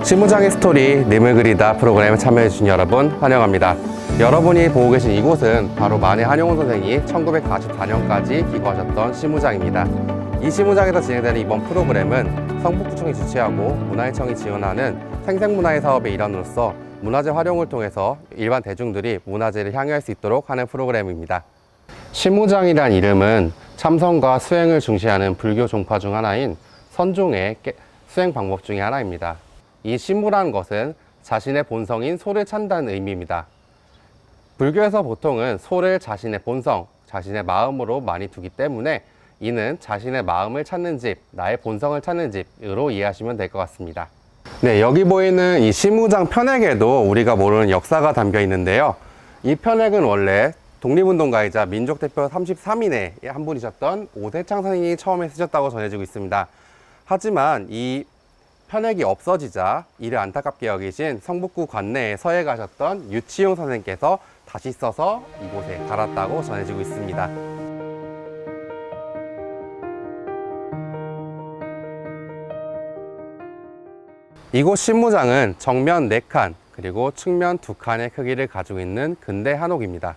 신무장의 스토리 님을 그리다 프로그램에 참여해주신 여러분 환영합니다. 여러분이 보고 계신 이곳은 바로 만해 한용운 선생이 1944년까지 기거하셨던 신무장입니다. 이 신무장에서 진행되는 이번 프로그램은 성북구청이 주최하고 문화예청이 지원하는 생생문화의 사업의 일환으로서 문화재 활용을 통해서 일반 대중들이 문화재를 향유할 수 있도록 하는 프로그램입니다. 신무장이란 이름은 참선과 수행을 중시하는 불교 종파 중 하나인 선종의 수행 방법 중에 하나입니다. 이 신무라는 것은 자신의 본성인 소를 찬다는 의미입니다. 불교에서 보통은 소를 자신의 본성, 자신의 마음으로 많이 두기 때문에 이는 자신의 마음을 찾는 집, 나의 본성을 찾는 집으로 이해하시면 될 것 같습니다. 네, 여기 보이는 이 신무장 편액에도 우리가 모르는 역사가 담겨 있는데요. 이 편액은 원래 독립운동가이자 민족대표 33인의 한 분이셨던 오대창 선생님이 처음에 쓰셨다고 전해지고 있습니다. 하지만 이 편액이 없어지자 이를 안타깝게 여기신 성북구 관내에 서해 가셨던 유치용 선생께서 다시 써서 이곳에 달았다고 전해지고 있습니다. 이곳 신무장은 정면 4칸 그리고 측면 2칸의 크기를 가지고 있는 근대 한옥입니다.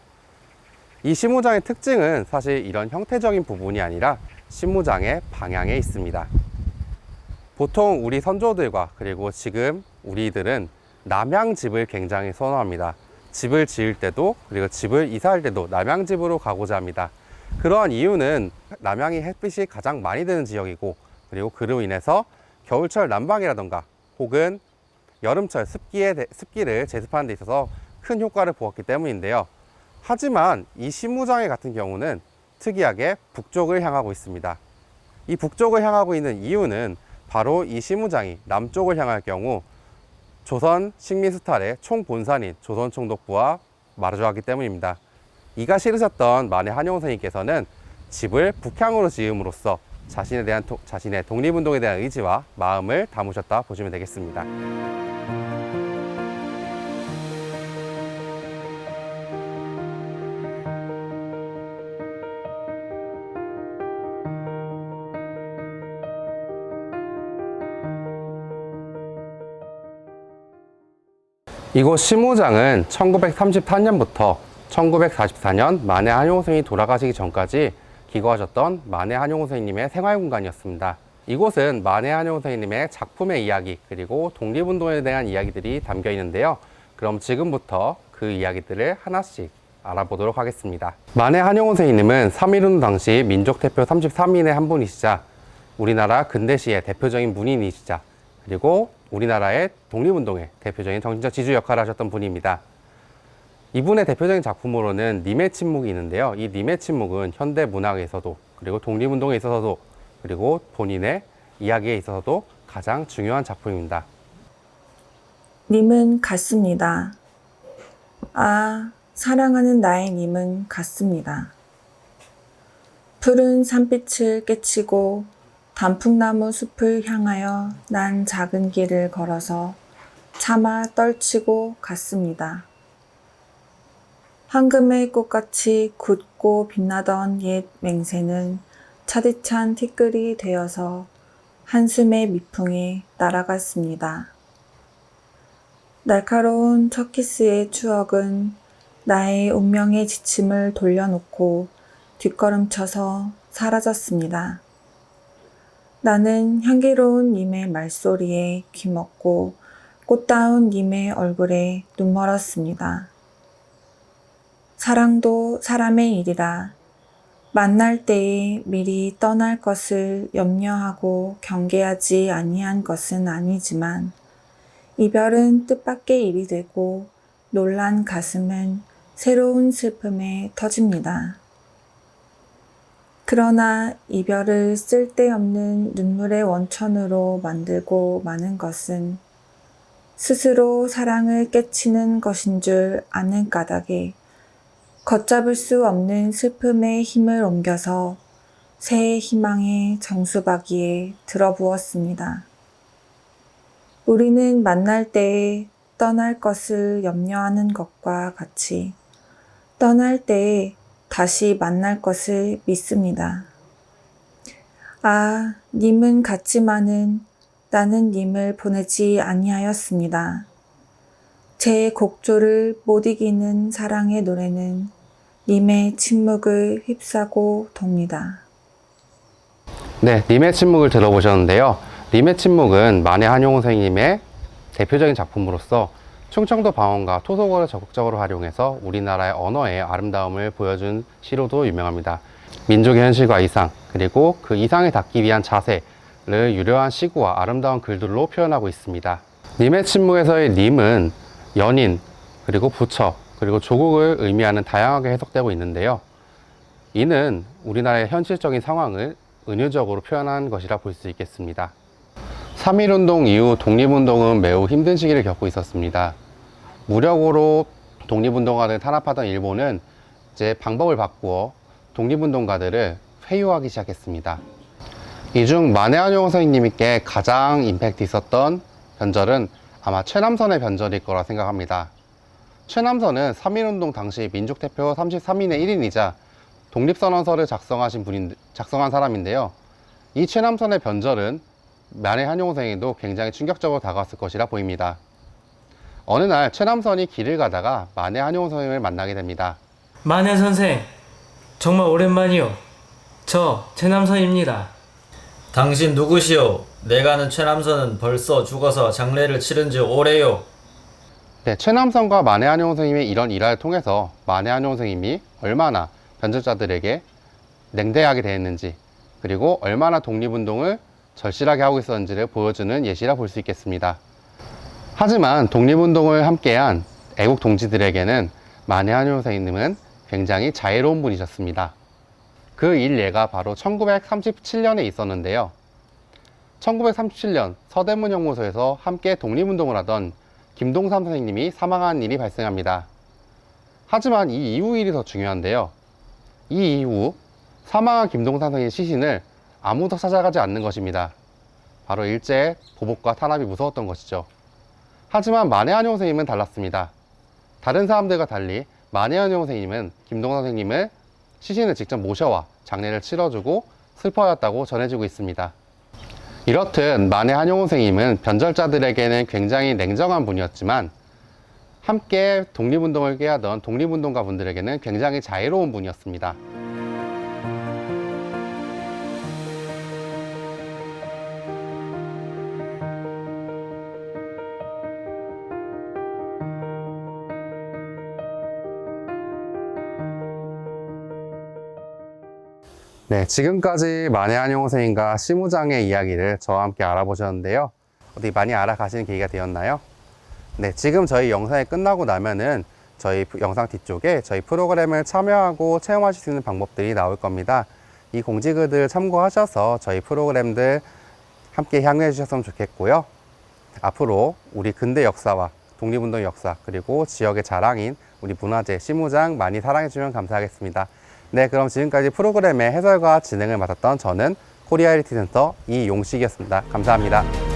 이 신무장의 특징은 사실 이런 형태적인 부분이 아니라 신무장의 방향에 있습니다. 보통 우리 선조들과 그리고 지금 우리들은 남향집을 굉장히 선호합니다. 집을 지을 때도 그리고 집을 이사할 때도 남향집으로 가고자 합니다. 그러한 이유는 남향이 햇빛이 가장 많이 드는 지역이고 그리고 그로 인해서 겨울철 난방이라던가 혹은 여름철 습기를 제습하는 데 있어서 큰 효과를 보았기 때문인데요. 하지만 이 신무장의 같은 경우는 특이하게 북쪽을 향하고 있습니다. 이 북쪽을 향하고 있는 이유는 바로 이 신무장이 남쪽을 향할 경우 조선 식민수탈의 총본산인 조선총독부와 마주하기 때문입니다. 이가 싫으셨던 만해 한용운 선생님께서는 집을 북향으로 지음으로써 자신의 독립운동에 대한 의지와 마음을 담으셨다 보시면 되겠습니다. 이곳 신무장은 1934년부터 1944년 만해 한용운 선생님이 돌아가시기 전까지 기거하셨던 만해 한용운 선생님의 생활공간이었습니다. 이곳은 만해 한용운 선생님의 작품의 이야기 그리고 독립운동에 대한 이야기들이 담겨 있는데요. 그럼 지금부터 그 이야기들을 하나씩 알아보도록 하겠습니다. 만해 한용운 선생님은 3.1운동 당시 민족대표 33인의 한 분이시자 우리나라 근대시의 대표적인 문인이시자 그리고 우리나라의 독립운동의 대표적인 정신적 지주 역할을 하셨던 분입니다. 이분의 대표적인 작품으로는 님의 침묵이 있는데요. 이 님의 침묵은 현대 문학에서도 그리고 독립운동에 있어서도 그리고 본인의 이야기에 있어서도 가장 중요한 작품입니다. 님은 같습니다. 아, 사랑하는 나의 님은 같습니다. 푸른 산빛을 깨치고 단풍나무 숲을 향하여 난 작은 길을 걸어서 차마 떨치고 갔습니다. 황금의 꽃같이 굳고 빛나던 옛 맹세는 차디찬 티끌이 되어서 한숨의 미풍에 날아갔습니다. 날카로운 첫 키스의 추억은 나의 운명의 지침을 돌려놓고 뒷걸음쳐서 사라졌습니다. 나는 향기로운 님의 말소리에 귀먹고 꽃다운 님의 얼굴에 눈멀었습니다. 사랑도 사람의 일이라 만날 때에 미리 떠날 것을 염려하고 경계하지 아니한 것은 아니지만 이별은 뜻밖의 일이 되고 놀란 가슴은 새로운 슬픔에 터집니다. 그러나 이별을 쓸데없는 눈물의 원천으로 만들고 마는 것은 스스로 사랑을 깨치는 것인 줄 아는 까닭에 걷잡을 수 없는 슬픔의 힘을 옮겨서 새 희망의 정수박이에 들어부었습니다. 우리는 만날 때에 떠날 것을 염려하는 것과 같이 떠날 때에 다시 만날 것을 믿습니다. 아, 님은 같지만은 나는 님을 보내지 아니하였습니다. 제 곡조를 못 이기는 사랑의 노래는 님의 침묵을 휩싸고 돕니다. 네, 님의 침묵을 들어보셨는데요. 님의 침묵은 만해 한용운 선생님의 대표적인 작품으로서 충청도 방언과 토속어를 적극적으로 활용해서 우리나라의 언어의 아름다움을 보여준 시로도 유명합니다. 민족의 현실과 이상, 그리고 그 이상에 닿기 위한 자세를 유려한 시구와 아름다운 글들로 표현하고 있습니다. 님의 침묵에서의 님은 연인, 그리고 부처, 그리고 조국을 의미하는 다양하게 해석되고 있는데요. 이는 우리나라의 현실적인 상황을 은유적으로 표현한 것이라 볼 수 있겠습니다. 3.1운동 이후 독립운동은 매우 힘든 시기를 겪고 있었습니다. 무력으로 독립운동가들을 탄압하던 일본은 이제 방법을 바꾸어 독립운동가들을 회유하기 시작했습니다. 이 중 만해 한용운 선생님께 가장 임팩트 있었던 변절은 아마 최남선의 변절일 거라 생각합니다. 최남선은 3.1운동 당시 민족대표 33인의 1인이자 독립선언서를 작성한 사람인데요. 이 최남선의 변절은 만해 한용운 선생에도 굉장히 충격적으로 다가왔을 것이라 보입니다. 어느 날 최남선이 길을 가다가 만해 한용운 선생님을 만나게 됩니다. 만해 선생, 정말 오랜만이요. 저 최남선입니다. 당신 누구시오? 내가 아는 최남선은 벌써 죽어서 장례를 치른 지 오래요. 네, 최남선과 만해 한용운 선생님의 이런 일화를 통해서 만해 한용운 선생님이 얼마나 변절자들에게 냉대하게 대했는지, 그리고 얼마나 독립운동을 절실하게 하고 있었는지를 보여주는 예시라 볼 수 있겠습니다. 하지만 독립운동을 함께한 애국 동지들에게는 만해 한용운 선생님은 굉장히 자애로운 분이셨습니다. 그 일례가 바로 1937년에 있었는데요. 1937년 서대문형무소에서 함께 독립운동을 하던 김동삼 선생님이 사망한 일이 발생합니다. 하지만 이 이후 일이 더 중요한데요. 이 이후 사망한 김동삼 선생님의 시신을 아무도 찾아가지 않는 것입니다. 바로 일제의 보복과 탄압이 무서웠던 것이죠. 하지만 만해 한용운 선생님은 달랐습니다. 다른 사람들과 달리 만해 한용운 선생님은 김동삼 선생님을 시신을 직접 모셔와 장례를 치러주고 슬퍼하였다고 전해지고 있습니다. 이렇듯 만해 한용운 선생님은 변절자들에게는 굉장히 냉정한 분이었지만 함께 독립운동을 꾀하던 독립운동가 분들에게는 굉장히 자애로운 분이었습니다. 네, 지금까지 만해 한용운 선생님과 시무장의 이야기를 저와 함께 알아보셨는데요. 어디 많이 알아가시는 계기가 되었나요? 네, 지금 저희 영상이 끝나고 나면은 저희 영상 뒤쪽에 저희 프로그램을 참여하고 체험하실 수 있는 방법들이 나올 겁니다. 이 공지글들 참고하셔서 저희 프로그램들 함께 향유해 주셨으면 좋겠고요. 앞으로 우리 근대 역사와 독립운동 역사, 그리고 지역의 자랑인 우리 문화재, 시무장 많이 사랑해 주시면 감사하겠습니다. 네, 그럼 지금까지 프로그램의 해설과 진행을 맡았던 저는 코리아 헤리티지 센터 이용식이었습니다. 감사합니다.